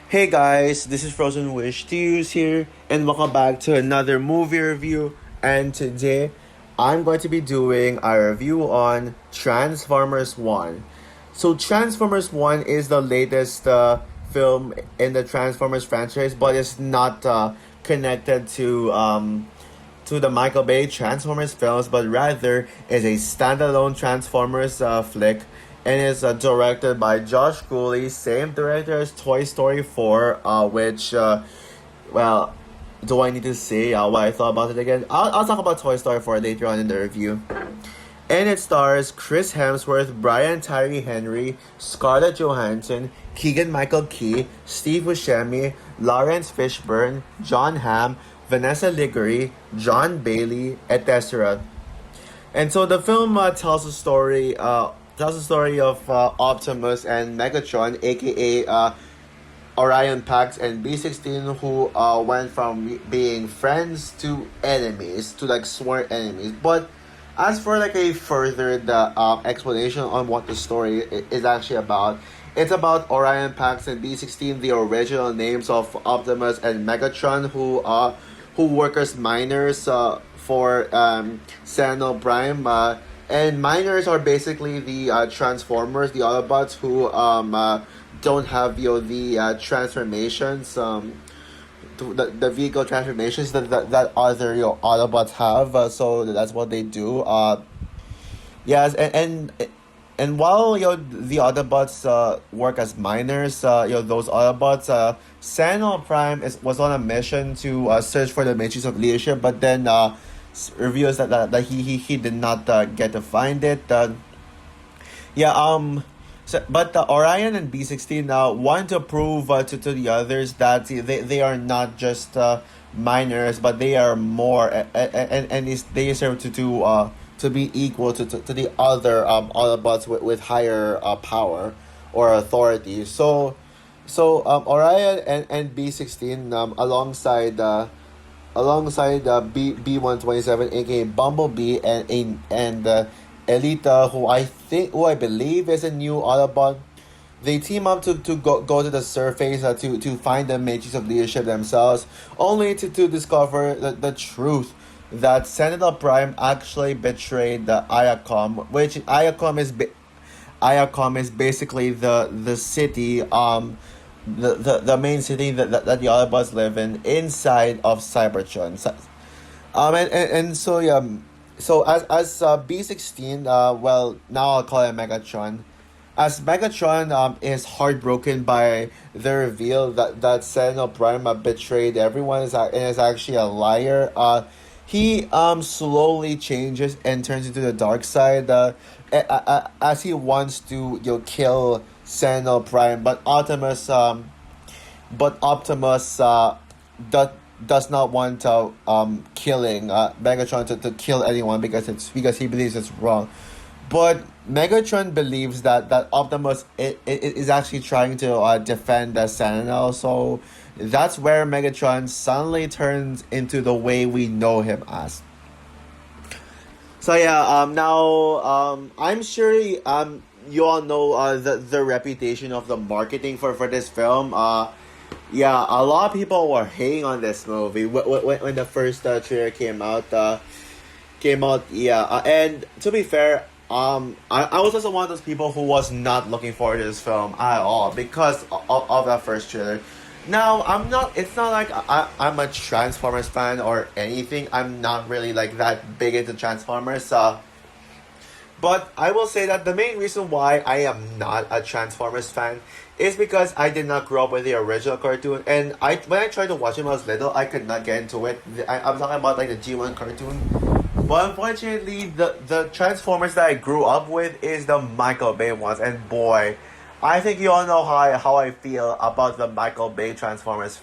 Hey guys, this is Frozen Wish Tears here, and welcome back to another movie review. And today, I'm going to be doing a review on Transformers 1. So, Transformers 1 is the latest film in the Transformers franchise, but it's not connected to the Michael Bay Transformers films, but rather is a standalone Transformers flick and is directed by Josh Cooley, same director as Toy Story 4, well, do I need to say what I thought about it again? I'll talk about Toy Story 4 later on in the review. And it stars Chris Hemsworth, Brian Tyree Henry, Scarlett Johansson, Keegan Michael Key, Steve Buscemi, Lawrence Fishburne, John Hamm, Vanessa Liguri, John Bailey, etc. And so the film tells the story of Optimus and Megatron, aka Orion Pax and B16, who went from being friends to enemies, to like sworn enemies. But as for like a further explanation on what the story is actually about, it's about Orion Pax and B16, the original names of Optimus and Megatron, who work as miners for Sentinel Prime. And miners are basically the Transformers, the Autobots who don't have the transformations, the vehicle transformations that other Autobots have. So that's what they do. Yes, and while the Autobots work as miners, those Autobots, Sentinel Prime was on a mission to search for the matrix of leadership, but then reveals that he did not get to find it. Yeah. But Orion and B16 want to prove to the others that they are not just minors, but they are more, and they deserve to be equal to the other Autobots with higher power or authority. So Orion and B16 alongside B127, aka Bumblebee, and Elita, who I believe is a new Autobot. They team up to go to the surface to find the matrix of leadership themselves, only to discover the truth that Sentinel Prime actually betrayed the Iacom, which Iacom is basically the city, the main city that the Autobots live in inside of Cybertron. And so yeah, so as B16, well, now I'll call it Megatron. As Megatron is heartbroken by the reveal that Sentinel Prime betrayed everyone and is actually a liar. He slowly changes and turns into the dark side, as he wants to kill Sentinel Prime, but Optimus does not want to killing Megatron to kill anyone because he believes it's wrong. But Megatron believes that Optimus is actually trying to defend the Sentinel, so that's where Megatron suddenly turns into the way we know him as. So yeah, now I'm sure you all know the reputation of the marketing for this film. Yeah, a lot of people were hating on this movie when the first trailer came out. Yeah, and to be fair, I was also one of those people who was not looking forward to this film at all because of that first trailer. Now, I'm not. It's not like I'm a Transformers fan or anything. I'm not really like that big into Transformers. But I will say that the main reason why I am not a Transformers fan is because I did not grow up with the original cartoon, and when I tried to watch it when I was little, I could not get into it. I'm talking about like the G1 cartoon. But unfortunately, the Transformers that I grew up with is the Michael Bay ones, and boy, I think you all know how I feel about the Michael Bay Transformers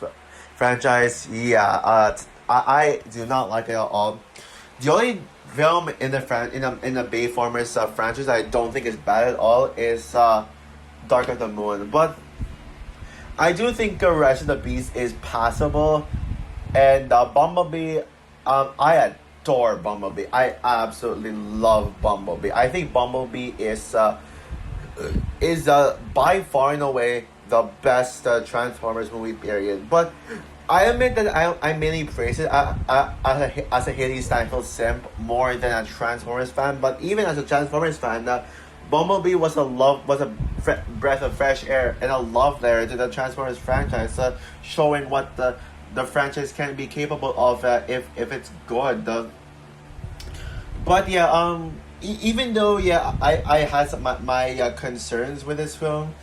franchise. Yeah, I do not like it at all. The only film in the Bay Formers franchise I don't think is bad at all is Dark of the Moon, but I do think the rest of the Beast is passable, and Bumblebee, I adore Bumblebee. I absolutely love Bumblebee. I think Bumblebee is by far and away the best Transformers movie period. But I admit that I mainly praise it as a Haley Steinfeld simp more than a Transformers fan. But even as a Transformers fan, Bumblebee was a breath of fresh air and a love letter to the Transformers franchise, showing what the franchise can be capable of if it's good. But yeah, even though I had my concerns with this film,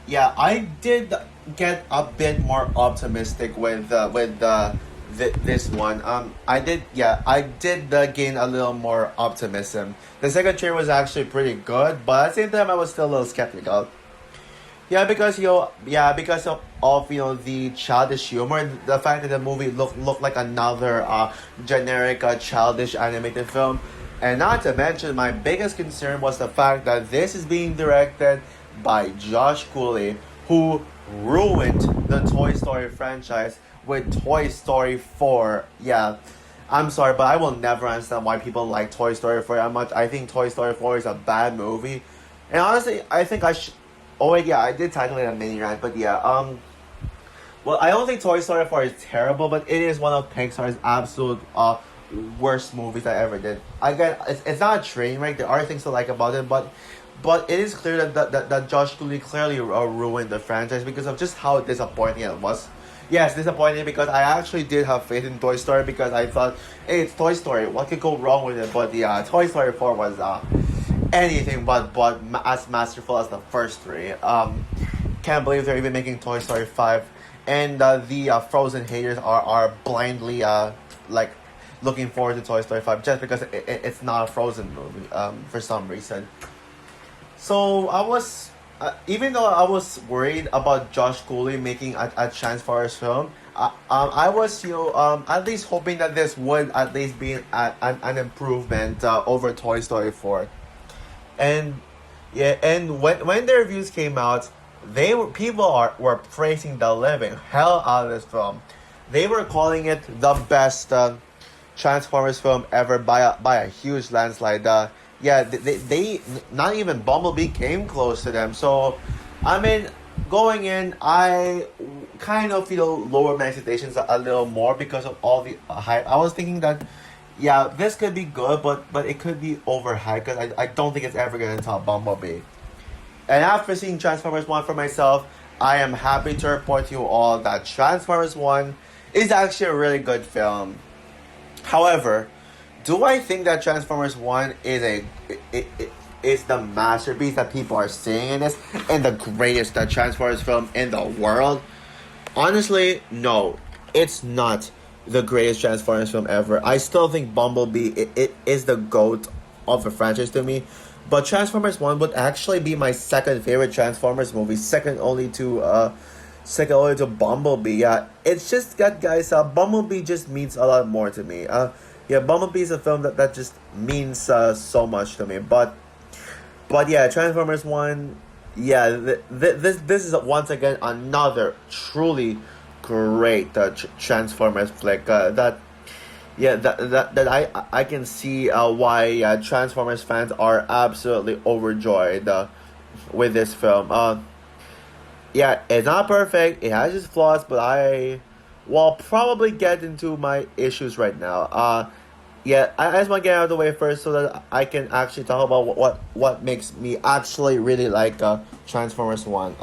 yeah, I did get a bit more optimistic with this one. I did gain a little more optimism. The second trailer was actually pretty good, but at the same time I was still a little skeptical. Yeah, because of the childish humor, the fact that the movie looked like another generic childish animated film, and not to mention my biggest concern was the fact that this is being directed by Josh Cooley, who ruined the Toy Story franchise with Toy Story 4. Yeah, I'm sorry, but I will never understand why people like Toy Story 4 that much. I think Toy Story 4 is a bad movie, and honestly, I think I should. Oh wait, yeah, I did tackle it a mini rant, but yeah, well, I don't think Toy Story 4 is terrible, but it is one of Pixar's absolute worst movies I ever did. Again, it's not a train wreck. There are things to like about it, but it is clear that Josh Clooney clearly ruined the franchise because of just how disappointing it was. Yes, disappointing because I actually did have faith in Toy Story because I thought, hey, it's Toy Story. What could go wrong with it? But yeah, Toy Story 4 was anything but as masterful as the first three. Can't believe they're even making Toy Story 5. And the Frozen haters are blindly like looking forward to Toy Story 5 just because it's not a Frozen movie for some reason. So I was, even though I was worried about Josh Cooley making a Transformers film, I was at least hoping that this would at least be an improvement over Toy Story 4. And yeah, and when the reviews came out, were praising the living hell out of this film. They were calling it the best Transformers film ever by a huge landslide. They not even Bumblebee came close to them. So, I mean, going in, I kind of lowered my expectations a little more because of all the hype. I was thinking that, yeah, this could be good, but it could be overhyped because I don't think it's ever going to top Bumblebee. And after seeing Transformers 1 for myself, I am happy to report to you all that Transformers 1 is actually a really good film. However, do I think that Transformers 1 is the masterpiece that people are seeing in this and the greatest Transformers film in the world? Honestly, no. It's not the greatest Transformers film ever. I still think Bumblebee it is the GOAT of the franchise to me. But Transformers 1 would actually be my second favorite Transformers movie, second only to Bumblebee. Yeah, it's just that, guys, Bumblebee just means a lot more to me. Bumblebee is a film that just means so much to me. But yeah, Transformers 1, yeah, this is once again another truly great Transformers flick that I can see why Transformers fans are absolutely overjoyed with this film. It's not perfect. It has its flaws, but I will probably get into my issues right now. I just want to get out of the way first so that I can actually talk about what makes me actually really like Transformers 1.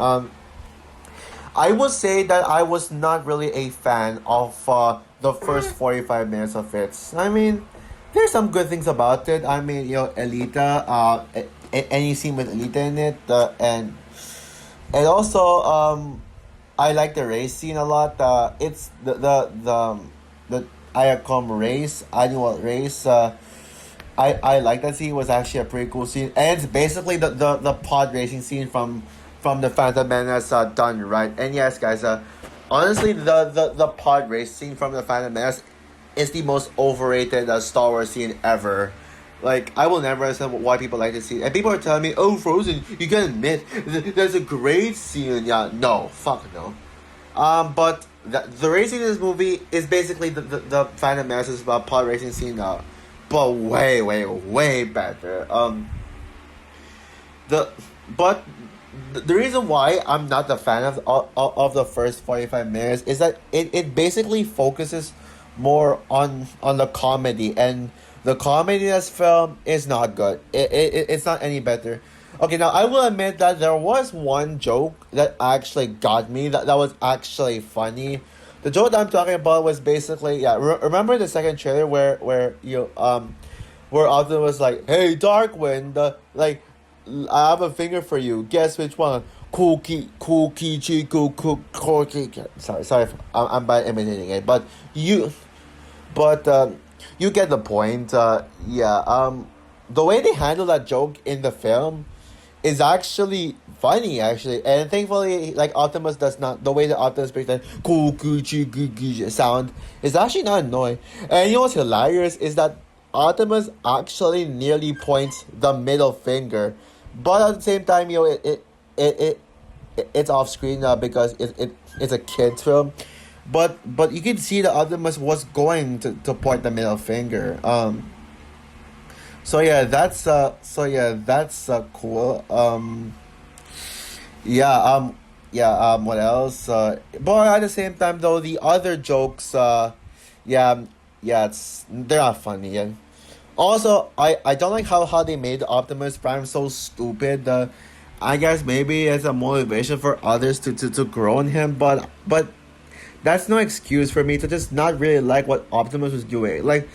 I will say that I was not really a fan of the first 45 minutes of it. I mean, there's some good things about it. I mean, Elita, any scene with Elita in it, and also I like the race scene a lot. It's the IACOM race, annual race. I like that scene. It was actually a pretty cool scene, and it's basically the pod racing scene from the Phantom Menace done right. And yes, guys, honestly, the pod race scene from the Phantom Menace is the most overrated Star Wars scene ever. Like, I will never understand why people like to see it. And people are telling me, oh, Frozen, you can admit there's a great scene. Yeah, no, fuck no. But the racing in this movie is basically the Phantom Menace's pod racing scene now, but way, way, way better. But the reason why I'm not a fan of the first 45 minutes is that it basically focuses more on the comedy, and the comedy in this film is not good. It's not any better. Okay, now I will admit that there was one joke that actually got me, that was actually funny. The joke that I'm talking about was basically, yeah, remember the second trailer where where Optimus was like, "Hey, Darkwind, like, I have a finger for you. Guess which one? Cookie, chico, cookie." Sorry, I'm bad imitating it, but but you get the point. Yeah. The way they handle that joke in the film is actually funny, actually, and thankfully, like, Optimus does not, the way that Optimus makes that cookie sound is actually not annoying. And you know what's hilarious is that Optimus actually nearly points the middle finger, but at the same time, you know, it, it's off screen because it's a kids film, but you can see that Optimus was going to point the middle finger. That's cool. Yeah, what else? But at the same time, though, the other jokes, yeah, they're not funny. And also, I don't like how they made Optimus Prime so stupid. I guess maybe it's a motivation for others to grow in him, but that's no excuse for me to just not really like what Optimus was doing. Like,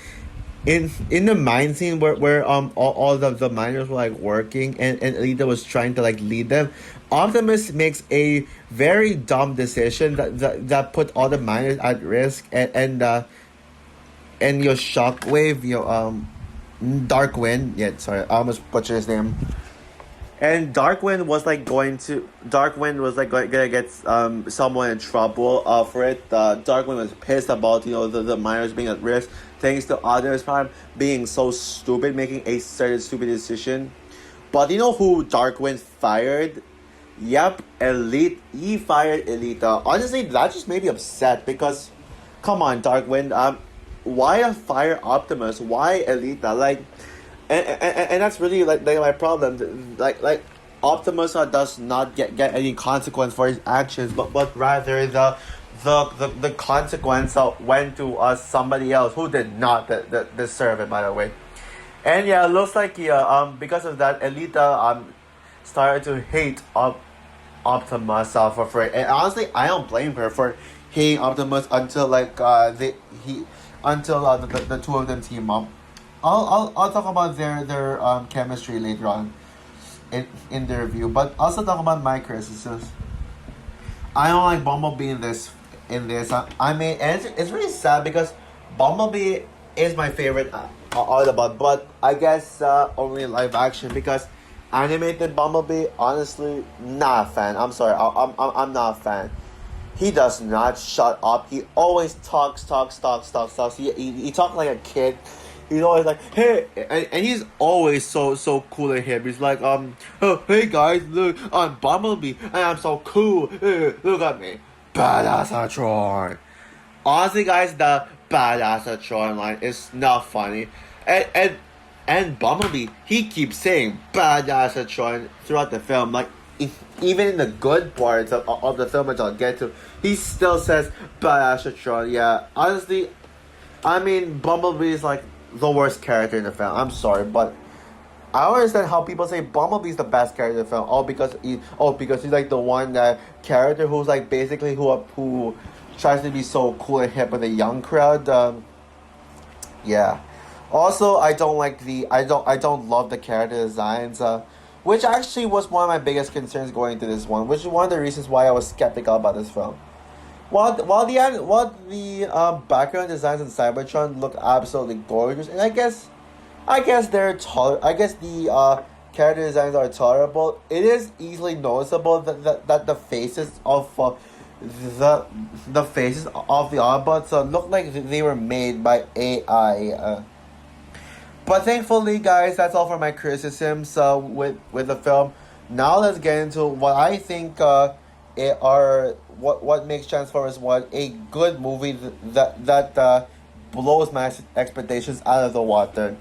in the mine scene where all the miners were like working, and Alita was trying to like lead them, Optimus makes a very dumb decision that put all the miners at risk, and your Shockwave, Darkwind, yeah, sorry, I almost butchered his name. And Darkwind was like gonna get someone in trouble for it. Darkwind was pissed about, the miners being at risk, thanks to others Prime being so stupid, making a certain stupid decision. But you know who Darkwind fired? Yep, Elite. He fired Elita. Honestly, that just made me upset because, come on, Darkwind. Why fire Optimus? Why Elita? Like, and that's really like my problem. Like Optimus does not get any consequence for his actions, but rather the consequence went to somebody else who did not deserve it, by the way. And yeah, it looks like because of that, Elita started to hate Optimus for it. And honestly, I don't blame her for hating Optimus until the two of them team up. I'll talk about their chemistry later on in the review, but also talk about my criticisms. I don't like Bumblebee in this. I mean, and it's really sad because Bumblebee is my favorite Autobot, but I guess only live action, because animated Bumblebee, honestly, not a fan. I'm sorry, I'm not a fan. He does not shut up. He always talks. He talks like a kid. He's always like, hey, and he's always so cool and hip. He's like, oh, hey guys, look, I'm Bumblebee, and I'm so cool. Look at me, Badassatron. Honestly, guys, the Badassatron line is not funny, and Bumblebee, he keeps saying Badassatron throughout the film. Like, even in the good parts of the film, which I'll get to, he still says Badassatron. Yeah, honestly, I mean, Bumblebee is like the worst character in the film. I'm sorry, but I don't understand how people say Bumblebee's the best character in the film. Because he's like the one that character who's like basically who tries to be so cool and hip with a young crowd. Yeah. Also, I don't love the character designs. Which actually was one of my biggest concerns going into this one, which is one of the reasons why I was skeptical about this film. While the background designs in Cybertron look absolutely gorgeous, and I guess the character designs are tolerable. It is easily noticeable that the faces of the faces of the Autobots look like they were made by AI. But thankfully, guys, that's all for my criticisms with the film. Now let's get into what I think what makes Transformers One a good movie that blows my expectations out of the water.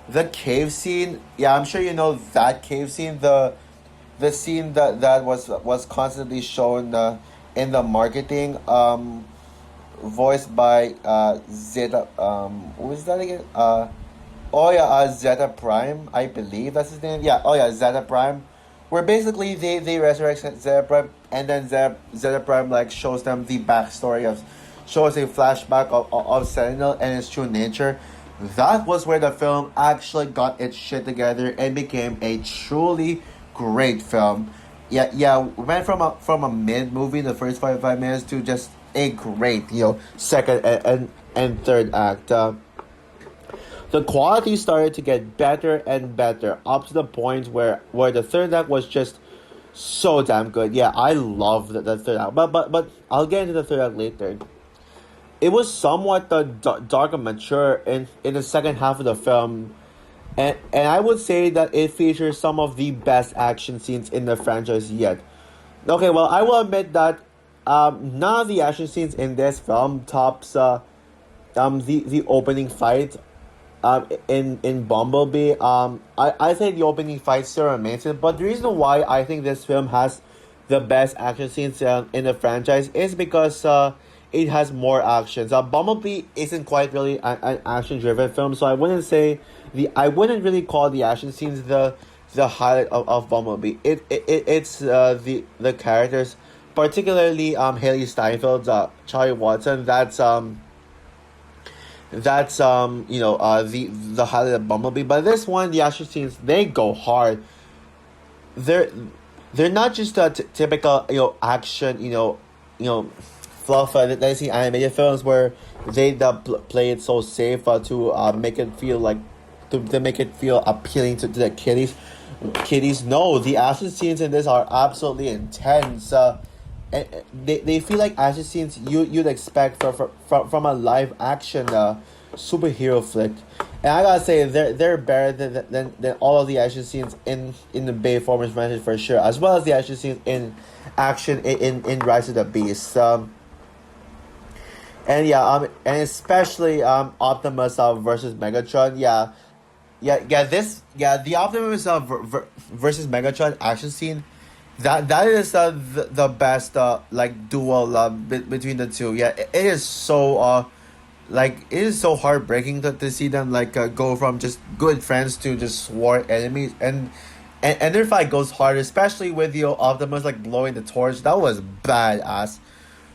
The cave scene, yeah, I'm sure you know that cave scene. The the scene that was constantly shown in the marketing, voiced by Zeta. Who is that again? Oh yeah, Zeta Prime, I believe that's his name. Yeah, oh yeah, Zeta Prime. Where basically they resurrect Zeta Prime, and then Zeta Prime like shows them the backstory of, shows a flashback of Sentinel and his true nature. That was where the film actually got its shit together and became a truly great film. Yeah, yeah, went from a mid movie in the first 5 minutes to just a great, second and third act. The quality started to get better and better, up to the point where the third act was just so damn good. Yeah, I love the third act, but I'll get into the third act later. It was somewhat dark and mature in the second half of the film, and I would say that it features some of the best action scenes in the franchise yet. Okay, well, I will admit that none of the action scenes in this film tops the opening fight in Bumblebee. I think the opening fight still remains it, but the reason why I think this film has the best action scenes in the franchise is because it has more actions. Bumblebee isn't quite really an action driven film, so I wouldn't really call the action scenes the highlight of Bumblebee. It's the characters, particularly Haley Steinfeld, Charlie Watson. That's the highlight of Bumblebee. But this one, the action scenes, they go hard. They're not just a typical action fluff that I see animated films where they play it so safe to make it feel like to make it feel appealing to the kiddies. No, the action scenes in this are absolutely intense. And they feel like action scenes you'd expect from a live action superhero flick, and I gotta say they're better than all of the action scenes in the Bayformers franchise for sure, as well as the action scenes in Rise of the Beast. And yeah, and especially Optimus versus Megatron. The Optimus versus Megatron action scene. That is the best like duel between the two. Yeah, it is so it is so heartbreaking to see them like go from just good friends to just sworn enemies, and their fight goes hard, especially with Optimus like blowing the torch. That was badass.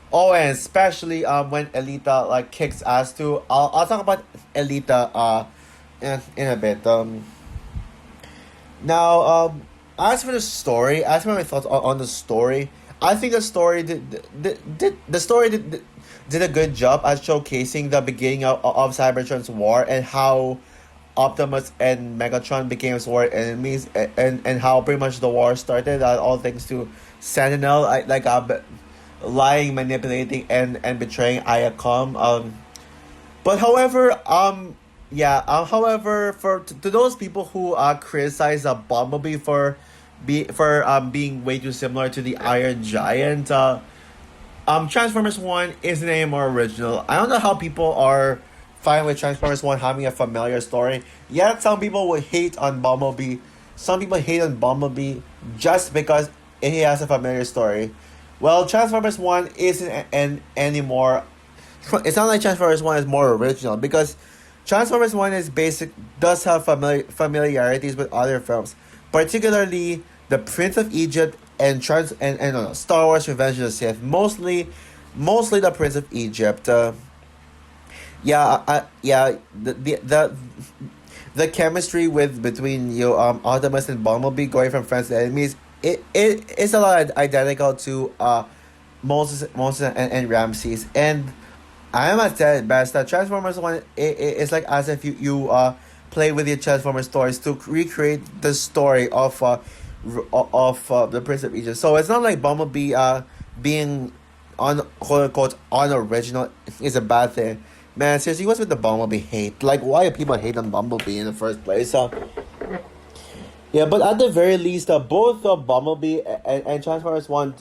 Oh, and especially when Elita like kicks ass too. I'll talk about Elita in a bit. Now as for my thoughts on the story, I think the story did a good job at showcasing the beginning of Cybertron's war and how Optimus and Megatron became sworn enemies, and how pretty much the war started, all thanks to Sentinel lying, manipulating, and betraying Iacom. But however, however, to those people who criticize Bumblebee for being way too similar to the Iron Giant, Transformers One isn't any more original. I don't know how people are fine with Transformers One having a familiar story. Yet some people would hate on Bumblebee. Some people hate on Bumblebee just because it has a familiar story. Well, Transformers One isn't anymore. It's not like Transformers One is more original, because Transformers One does have familiarities with other films, particularly The Prince of Egypt and Star Wars: Revenge of the Sith. Mostly The Prince of Egypt. The chemistry between Optimus and Bumblebee going from friends to enemies. It's a lot identical to Moses and Ramses, and I must say it best that Transformers One it's like as if you play with your Transformers stories to recreate the story of the Prince of Egypt. So it's not like Bumblebee being quote unquote unoriginal is a bad thing. Man, seriously, what's with the Bumblebee hate? Like, why do people hate on Bumblebee in the first place? Yeah, but at the very least, both Bumblebee and Transformers One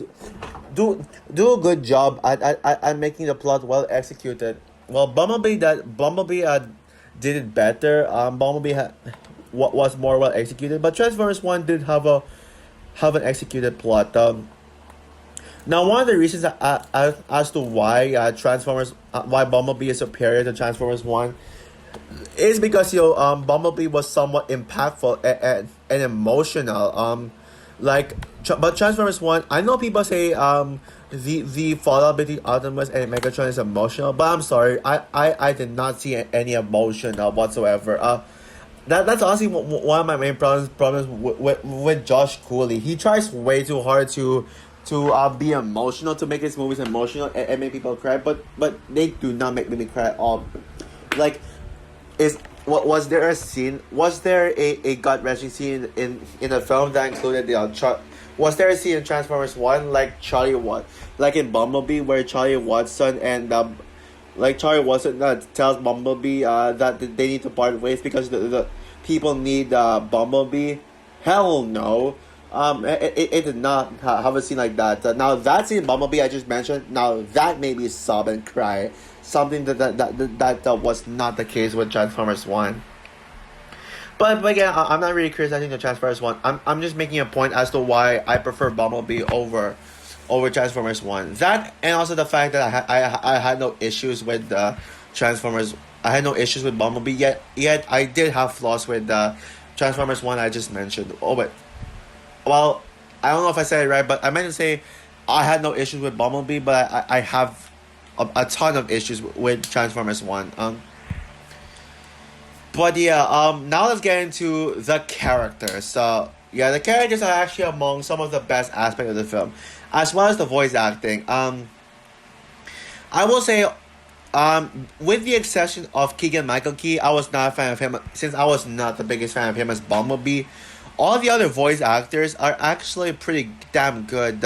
do a good job at making the plot well executed. Well, Bumblebee did it better. Bumblebee was more well executed, but Transformers One did have have an executed plot. Now, one of the reasons as to why why Bumblebee is superior to Transformers One is because Bumblebee was somewhat impactful and emotional. But Transformers One, I know people say the fallout between Optimus and Megatron is emotional, but I'm sorry, I did not see any emotion whatsoever. That's honestly one of my main problems with Josh Cooley. He tries way too hard to be emotional, to make his movies emotional and make people cry, but they do not make me cry at all. Like, was there a scene? Was there a gut wrenching scene in the film that included was there a scene in Transformers One like in Bumblebee where Charlie Watson and Charlie Watson tells Bumblebee that they need to part ways because the people need Bumblebee? Hell no. It did not have a scene like that. Now that scene in Bumblebee I just mentioned, now that made me sob and cry. Something that was not the case with Transformers One. But again, I'm not really criticizing the Transformers One. I'm just making a point as to why I prefer Bumblebee over Transformers One. That, and also the fact that I had no issues with Transformers. I had no issues with Bumblebee. Yet I did have flaws with Transformers One I just mentioned. Well, I don't know if I said it right, but I meant to say I had no issues with Bumblebee, but I have a ton of issues with Transformers One. But yeah, now let's get into the characters. So yeah, the characters are actually among some of the best aspects of the film, as well as the voice acting. I will say, with the exception of Keegan-Michael Key, I was not a fan of him since I was not the biggest fan of him as Bumblebee. All the other voice actors are actually pretty damn good.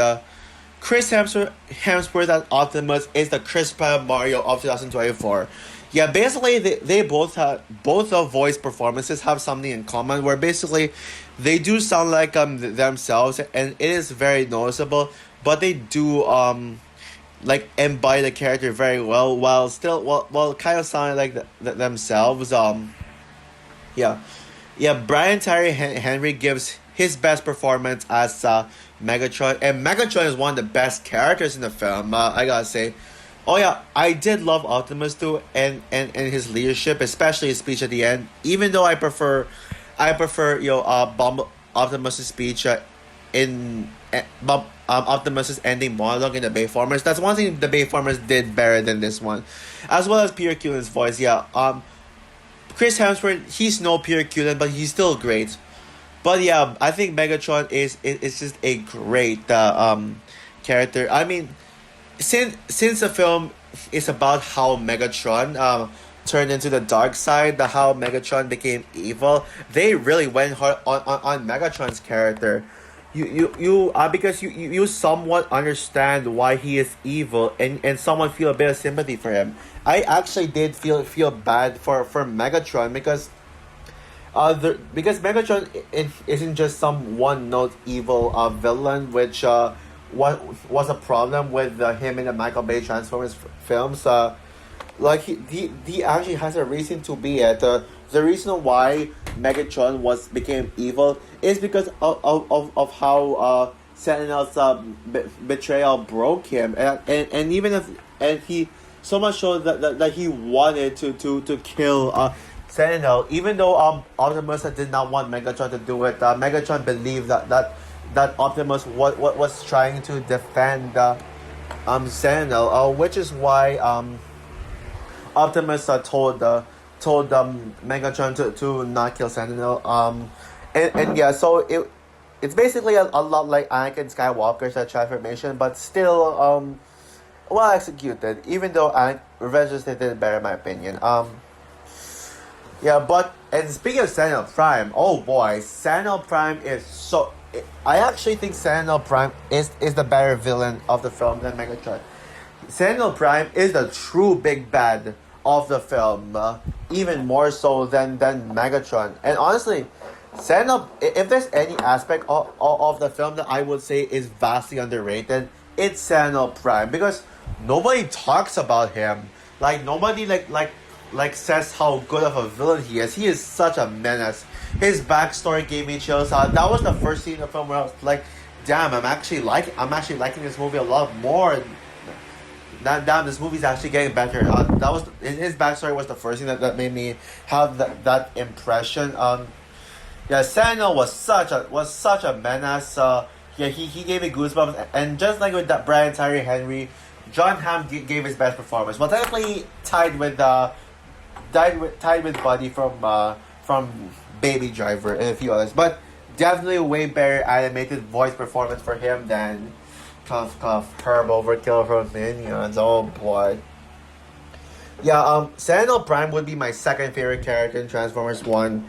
Chris Hemsworth as Optimus is the Chris Pratt Mario of 2024. Yeah, basically they both the voice performances have something in common where basically they do sound like themselves, and it is very noticeable, but they do embody the character very well while kind of sounding like themselves. Brian Tyree Henry gives his best performance as Megatron, and Megatron is one of the best characters in the film. I gotta say, oh yeah, I did love Optimus too, and his leadership, especially his speech at the end. Even though I prefer Optimus's speech Optimus's ending monologue in the Bayformers. That's one thing the Bayformers did better than this one, as well as Peter Cullen's voice. Yeah, Chris Hemsworth, he's no Peter Cullen, but he's still great. But yeah, I think Megatron is just a great character. I mean, since the film is about how Megatron turned into the dark side, how Megatron became evil, they really went hard on Megatron's character. Because you somewhat understand why he is evil, and somewhat feel a bit of sympathy for him. I actually did feel bad for Megatron because Megatron isn't just some one-note evil villain, which was a problem with him in the Michael Bay Transformers films. He actually has a reason to be it. The reason why Megatron became evil is because of how Sentinel's betrayal broke him, and even if he so much so that he wanted to kill Sentinel, even though Optimus did not want Megatron to do it. Megatron believed that Optimus was trying to defend Sentinel, which is why Optimus told Megatron to not kill Sentinel. And yeah, so it's basically a lot like Anakin Skywalker's transformation, but still well executed. Even though Revenge of the Sith did better in my opinion. And speaking of Sentinel Prime, oh boy, Sentinel Prime is so. I actually think Sentinel Prime is the better villain of the film than Megatron. Sentinel Prime is the true big bad of the film, even more so than Megatron. And honestly, Sentinel, if there's any aspect of the film that I would say is vastly underrated, it's Sentinel Prime, because nobody talks about him. Like nobody says how good of a villain he is. He is such a menace. His backstory gave me chills. That was the first scene in the film where I was like, damn, I'm actually liking this movie a lot more. Damn, this movie's actually getting better. That was his backstory was the first thing that made me have that impression. Yeah, Sentinel was such a menace. Yeah, he gave me goosebumps, and just like with that Brian Tyree Henry, John Hamm gave his best performance. Well, technically tied with Buddy from Baby Driver and a few others, but definitely a way better animated voice performance for him than Herb Overkill from Minions. Oh boy. Yeah, Sentinel Prime would be my second favorite character in Transformers One,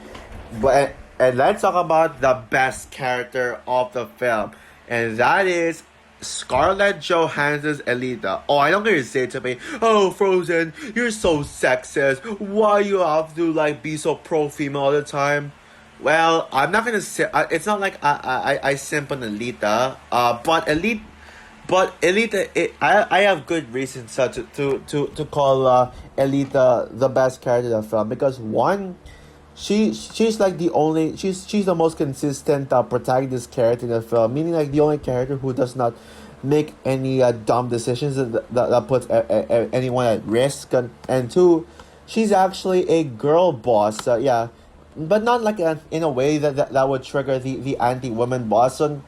but and let's talk about the best character of the film, and that is Scarlett Johansson's Alita. Oh, I don't get to say to me, oh, Frozen, you're so sexist. Why you have to like be so pro female all the time? Well, I'm not gonna say. It's not like I simp on Alita. But Alita, I have good reasons to call Alita the best character in the film, because one, she's like the only she's the most consistent protagonist character in the film, meaning like the only character who does not make any dumb decisions that puts anyone at risk, and two, she's actually a girl boss, yeah, but not like in a way that would trigger the anti-woman boss. So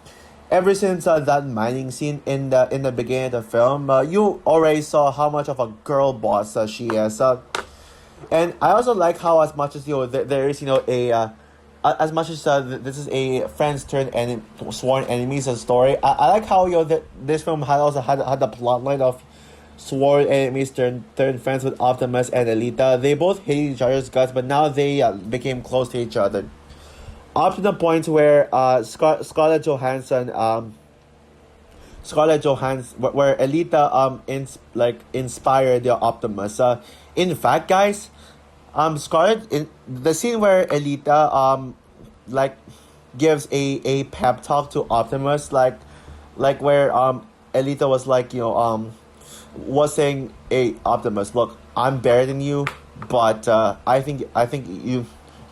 ever since that mining scene in the beginning of the film, you already saw how much of a girl boss she is. And I also like how, as much as there is as much as this is a friends turned sworn enemies story, I like how this film had the plot line of sworn enemies turned friends with Optimus and Alita. They both hate each other's guts, but now they became close to each other. Up to the point where Scarlett Johansson, where Alita inspired the Optimus. In fact, guys, Scarlett, in the scene where Alita gives a pep talk to Optimus, like where Alita was was saying, "Hey Optimus, look, I'm better than you, but I think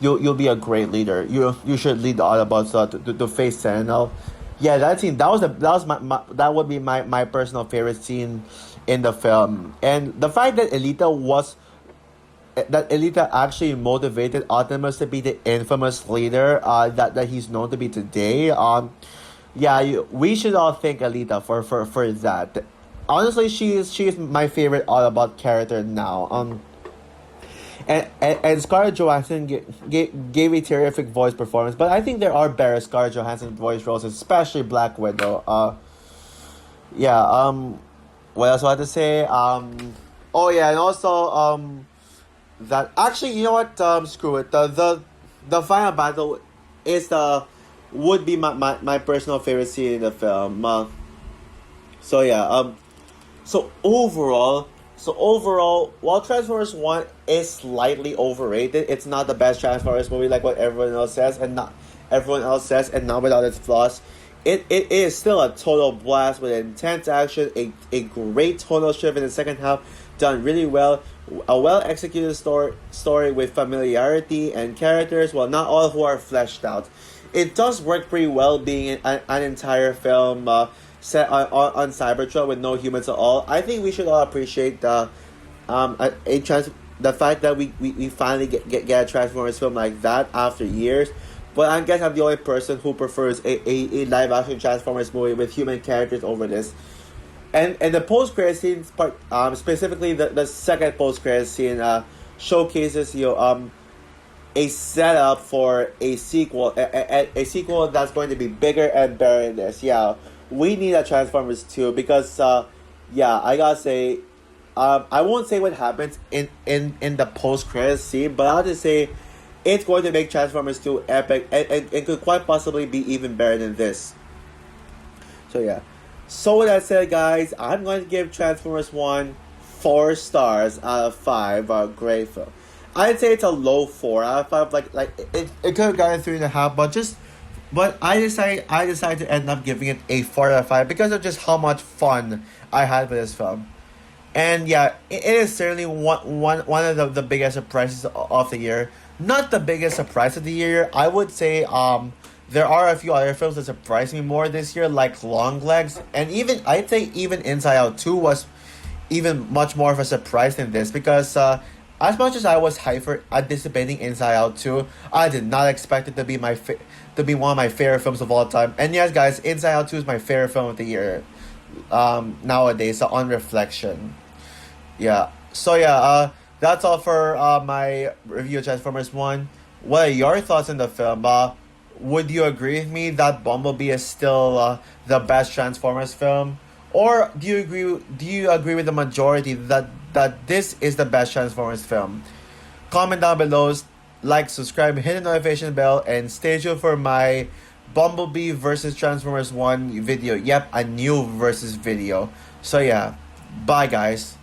you'll be a great leader. You should lead the Autobots to face Sentinel." Yeah, that scene, that would be my personal favorite scene in the film. And the fact that Alita actually motivated Optimus to be the infamous leader that he's known to be today. We should all thank Alita for that. Honestly, she is my favorite Autobot character now. And Scarlett Johansson gave a terrific voice performance, but I think there are better Scarlett Johansson voice roles, especially Black Widow. What else do I have to say? Oh yeah, and also that actually, you know what? Screw it. The final battle would be my personal favorite scene in the film. So yeah. So overall, while Transformers 1 is slightly overrated, it's not the best Transformers movie like what everyone else says, and not without its flaws. It is still a total blast with intense action, a great tonal shift in the second half, done really well, a well executed story with familiarity and characters, while not all who are fleshed out. It does work pretty well being an entire film set on Cybertron with no humans at all. I think we should all appreciate the fact that we finally get a Transformers film like that after years. But I guess I'm the only person who prefers a live action Transformers movie with human characters over this. And the post credit scenes part, specifically the second post credit scene, showcases a setup for a sequel, a sequel that's going to be bigger and better than this. Yeah, we need a Transformers 2 because I gotta say, I won't say what happens in the post credit scene, but I'll just say it's going to make Transformers 2 epic, and it could quite possibly be even better than this. So yeah. So with that said, guys, I'm going to give Transformers 1 4 stars out of 5. Great film. I'd say it's a low 4 out of 5. Like it could have gotten 3.5, but I decided to end up giving it a 4 out of 5 because of just how much fun I had with this film. And yeah, it is certainly one of the biggest surprises of the year. Not the biggest surprise of the year. I would say there are a few other films that surprised me more this year, like Longlegs, and even I'd say even Inside Out 2 was even much more of a surprise than this because as much as I was hyped for anticipating Inside Out 2, I did not expect it to be to be one of my favorite films of all time. And yes, guys, Inside Out 2 is my favorite film of the year nowadays. So on reflection, yeah. So yeah, that's all for my review of Transformers One. What are your thoughts on the film? Would you agree with me that Bumblebee is still the best Transformers film, or do you agree with the majority that this is the best Transformers film? Comment down below, like, subscribe, hit the notification bell, and stay tuned for my Bumblebee versus Transformers 1 video. Yep, a new versus video. So yeah, bye guys.